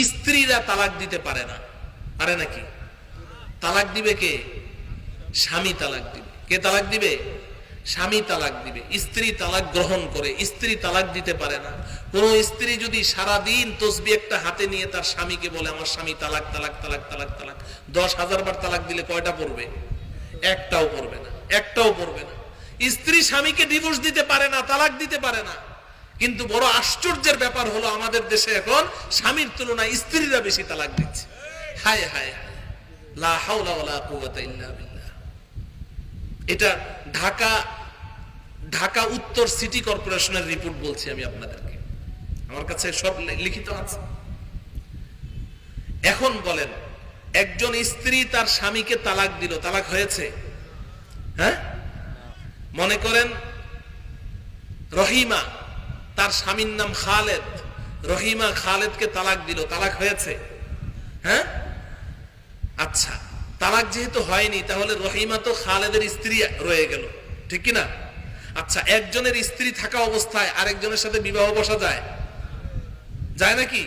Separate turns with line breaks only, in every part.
স্ত্রীরা তালাক দিতে পারে না, পারে নাকি? তালাক দিবে কে? স্বামী তালাক দিবে। কে তালাক দিবে? স্বামী তালাক দিবে। স্ত্রী তালাক গ্রহণ করে, স্ত্রী তালাক দিতে পারে না। কোন স্ত্রী যদি সারাদিন তসবিহ একটা হাতে নিয়ে তার স্বামীকে বলে আমার স্বামী তালাক তালাক তালাক তালাক তালাক, 10,000 বার তালাক দিলে কয়টা পড়বে? একটাও পড়বে না, একটাও পড়বে না। স্ত্রী স্বামীকে ডিভোর্স দিতে পারে না, তালাক দিতে পারে না। কিন্তু বড় আশ্চর্যের ব্যাপার হলো আমাদের দেশে এখন স্বামীর তুলনায় স্ত্রীরা বেশি তালাক দিচ্ছে। হায় হায় হায়, লা হাওলা ওয়ালা কুওয়াতা ইল্লা বিল্লাহ। এটা ঢাকা উত্তর সিটি কর্পোরেশনের রিপোর্ট বলছি আমি আপনাদেরকে, আমার কাছে সব লিখিত আছে। এখন বলেন, একজন স্ত্রী তার স্বামীকে তালাক দিল, তালাক হয়েছে? হ্যাঁ, মনে করেন রহিমা, তার স্বামীর নাম খালেদ, রহিমা খালেদকে তালাক দিল, তালাক হয়েছে? হ্যাঁ, আচ্ছা, তালাক যেহেতু হয়নি তাহলে রহিমা তো খালেদের স্ত্রী রয়ে গেল, ঠিক কিনা? আচ্ছা, একজনের স্ত্রী থাকা অবস্থায় আরেকজনের সাথে বিবাহ বসা যায়? যায় নাকি?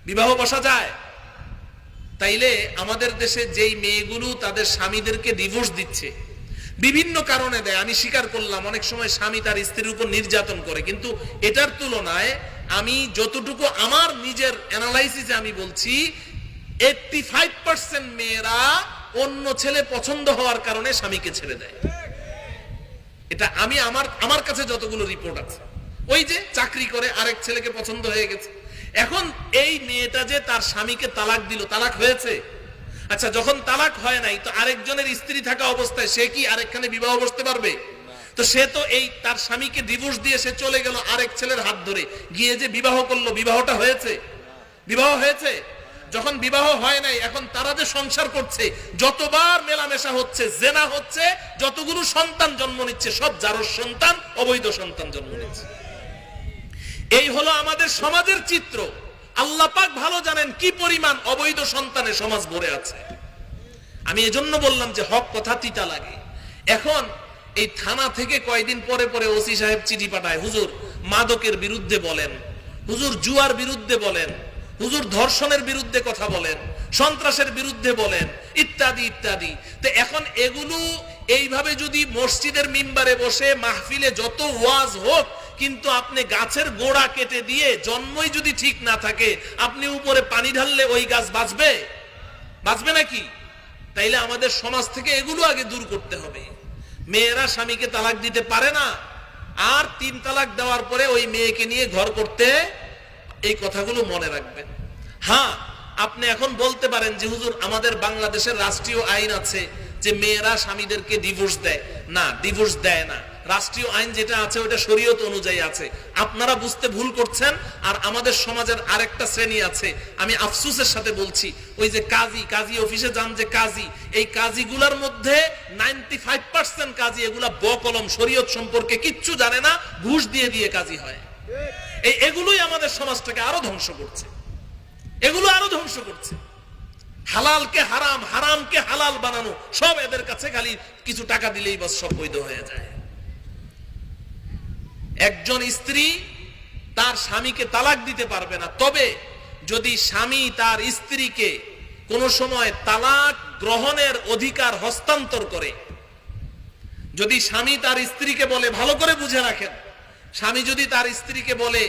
বিবাহ বসা যায়? তাইলে আমাদের দেশে যেই মেয়েগুলো তাদের স্বামীদেরকে ডিভোর্স দিচ্ছে, বিভিন্ন কারণে দেয়, আমি স্বীকার করলাম অনেক সময় স্বামী তার স্ত্রীর উপর নির্যাতন করে, কিন্তু এটার তুলনায় আমি যতটুকু আমার নিজের অ্যানালাইসিসে আমি বলছি 85% মেয়েরা অন্য ছেলে পছন্দ হওয়ার কারণে স্বামীকে ছেড়ে দেয়। এটা আমি আমার কাছে যতগুলো রিপোর্ট আছে, ওই যে চাকরি করে আরেক ছেলেকে পছন্দ হয়ে গেছে। এখন এই মেয়েটা যে তার স্বামীকে তালাক দিল, তালাক হয়েছে? আচ্ছা, যখন তালাক হয় নাই তো আরেকজনের স্ত্রী থাকা অবস্থায় সে কি আরেকখানে বিবাহ বসতে পারবে? তো সে তো এই তার স্বামীকে ডিভোর্স দিয়ে সে চলে গেল আরেক ছেলের হাত ধরে, গিয়ে যে বিবাহ করলো, বিবাহটা হয়েছে? বিবাহ হয়েছে? যখন বিবাহ হয় নাই, এখন তারা যে সংসার করছে, যতবার মেলামেশা হচ্ছে, জেনা হচ্ছে, যতগুলো সন্তান জন্ম নিচ্ছে, সব জারজ সন্তান, অবৈধ সন্তান জন্ম নিচ্ছে। এই হলো আমাদের সমাজের চিত্র। আল্লাহ পাক ভালো জানেন কি পরিমাণ অবৈধ সন্তানে সমাজ ভরে আছে। আমি এজন্য বললাম যে হক কথা তিতা লাগে। এখন এই থানা থেকে কয়েকদিন পরে পরে ওসি সাহেব চিঠি পাঠায়, হুজুর মাদকের বিরুদ্ধে বলেন, হুজুর জুয়ার বিরুদ্ধে বলেন, হুজুর ধর্ষণের বিরুদ্ধে কথা বলেন, সন্ত্রাসের বিরুদ্ধে বলেন, ইত্যাদি ইত্যাদি। তো এখন এগুলো এইভাবে যদি মসজিদের মিম্বারে বসে মাহফিলে যত ওয়াজ হোক, কিন্তু আপনি গাছের গোড়া কেটে দিয়ে জন্মই যদি ঠিক না থাকে, আপনি উপরে পানি ঢাললে ওই গাছ বাঁচবে? বাঁচবে নাকি? তাইলে আমাদের সমাজ থেকে এগুলো আগে দূর করতে হবে। মেয়েরা স্বামীকে তালাক দিতে পারে না, আর 3 তালাক দেওয়ার পরে ওই মেয়েকে নিয়ে ঘর করতে, এই কথাগুলো মনে রাখবেন। হ্যাঁ, আপনি এখন বলতে পারেন যে হুজুর আমাদের বাংলাদেশের রাষ্ট্রীয় আইন আছে যে মেয়েরা স্বামীদেরকে ডিভোর্স দেয়। না, ডিভোর্স দেয় না। রাষ্ট্রীয় আইন যেটা আছে ওটা শরীয়ত অনুযায়ী আছে। আপনারা বুঝতে ভুল করছেন। আর আমাদের সমাজের আরেকটা শ্রেণী আছে, আমি আফসোসের সাথে বলছি, ওই যে কাজী অফিসে যান যে কাজী, এই কাজীগুলোর মধ্যে 95% কাজী এগুলা বকলম, শরীয়ত সম্পর্কে কিচ্ছু জানে না, ঘুষ দিয়ে দিয়ে কাজী হয়। এগুলোই আমাদের সমাজটাকে আরো ধ্বংস করছে, এগুলো আরো ধ্বংস করছে। হালালকে হারাম, হারামকে হালাল বানানো, সব এদের কাছে খালি কিছু টাকা দিলেই বাস সব বৈধ হয়ে যায়। একজন স্ত্রী তার স্বামীকে তালাক দিতে পারবে না, তবে যদি স্বামী তার স্ত্রীকে কোন সময় তালাক গ্রহণের অধিকার হস্তান্তর করে, যদি স্বামী তার স্ত্রীকে বলে, ভালো করে বুঝে রাখেন, স্বামী যদি তার স্ত্রীকে বলে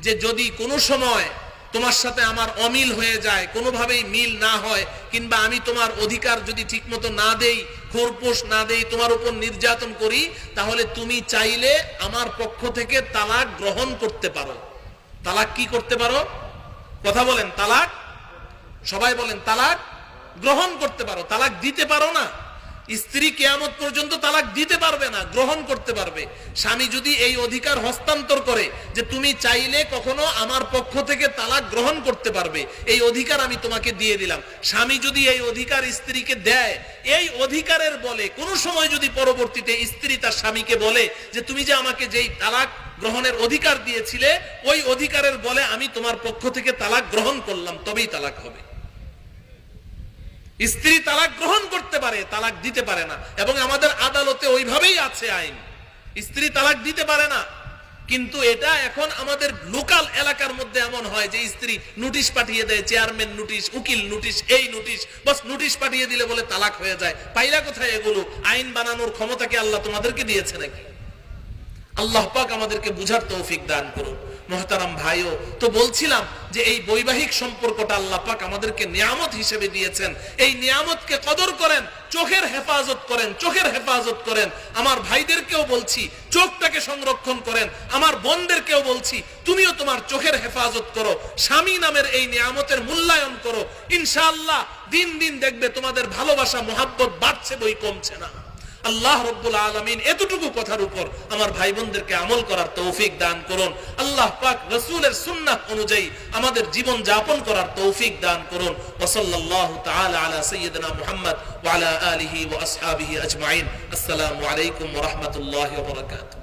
যে যদি কোনো সময় তোমার সাথে আমার অমিল হয়ে যায়, কোনোভাবেই মিল না হয়, কিংবা আমি তোমার অধিকার যদি ঠিকমতো না দেই, খোরপোশ না দেই, তোমার উপর নির্যাতন করি, তাহলে তুমি চাইলে আমার পক্ষ থেকে তালাক গ্রহণ করতে পারো। তালাক কি করতে পারো? কথা বলেন, তালাক, সবাই বলেন, তালাক গ্রহণ করতে পারো, তালাক দিতে পারো না। স্ত্রী কিয়ামত পর্যন্ত তালাক দিতে পারবে না, গ্রহণ করতে পারবে। স্বামী যদি এই অধিকার হস্তান্তর করে যে তুমি চাইলে কখনো আমার পক্ষ থেকে তালাক গ্রহণ করতে পারবে, এই অধিকার আমি তোমাকে দিয়ে দিলাম। স্বামী যদি এই অধিকার স্ত্রীকে দেয়, এই অধিকারের বলে কোনো সময় যদি পরবর্তীতে স্ত্রী তার স্বামীকে বলে যে তুমি যে আমাকে যেই তালাক গ্রহণের অধিকার দিয়েছিলে, ওই অধিকারের বলে আমি তোমার পক্ষ থেকে তালাক গ্রহণ করলাম, তবেই তালাক হবে। স্ত্রী তালাক গ্রহণ করতে পারে, তালাক দিতে পারে না। এবং আমাদের আদালতে ওইভাবেই আছে আইন, স্ত্রী তালাক দিতে পারে না। কিন্তু এটা এখন আমাদের লোকাল এলাকার মধ্যে এমন হয় যে স্ত্রী নোটিশ পাঠিয়ে দেয়, চেয়ারম্যান নোটিশ, উকিল নোটিশ, এই নোটিশ, বাস নোটিশ পাঠিয়ে দিলে বলে তালাক হয়ে যায়। পাইলা কোথায় এগুলো? আইন বানানোর ক্ষমতা কি আল্লাহ তোমাদেরকে দিয়েছে নাকি? আল্লাহ পাক আমাদেরকে বুঝার তৌফিক দান করুন। মুহতারাম ভাইও, তো বলছিলাম যে এই বৈবাহিক সম্পর্কটা আল্লাহ পাক আমাদেরকে নিয়ামত হিসেবে দিয়েছেন। এই নিয়ামতকে কদর করেন, চোখের হেফাজত করেন, চোখের হেফাজত করেন। আমার ভাইদেরকেও বলছি চোখটাকে সংরক্ষণ করেন, আমার বোনদেরকেও বলছি তুমিও তোমার চোখের হেফাজত করো, স্বামী নামের এই নিয়ামতের মূল্যায়ন করো। ইনশাআল্লাহ দিন দিন দেখবে তোমাদের ভালোবাসা মোহাব্বত বাড়ছে, বই কমছে না। আল্লাহ রব্বুল আলামিন এতটুকু কথার উপর আমার ভাই বোনদেরকে আমল করার তৌফিক দান করুন। আল্লাহ পাক রাসূলের সুন্নাহ অনুযায়ী আমাদের জীবন যাপন করার তৌফিক দান করুন। ওয়া সাল্লাল্লাহু তাআলা আলা সাইয়্যিদিনা মুহাম্মদ ওয়া আলা আলিহি ওয়া আসহাবিহি আজমাইন। আসসালামু আলাইকুম ওয়া রাহমাতুল্লাহি ওয়া বারাকাতুহু।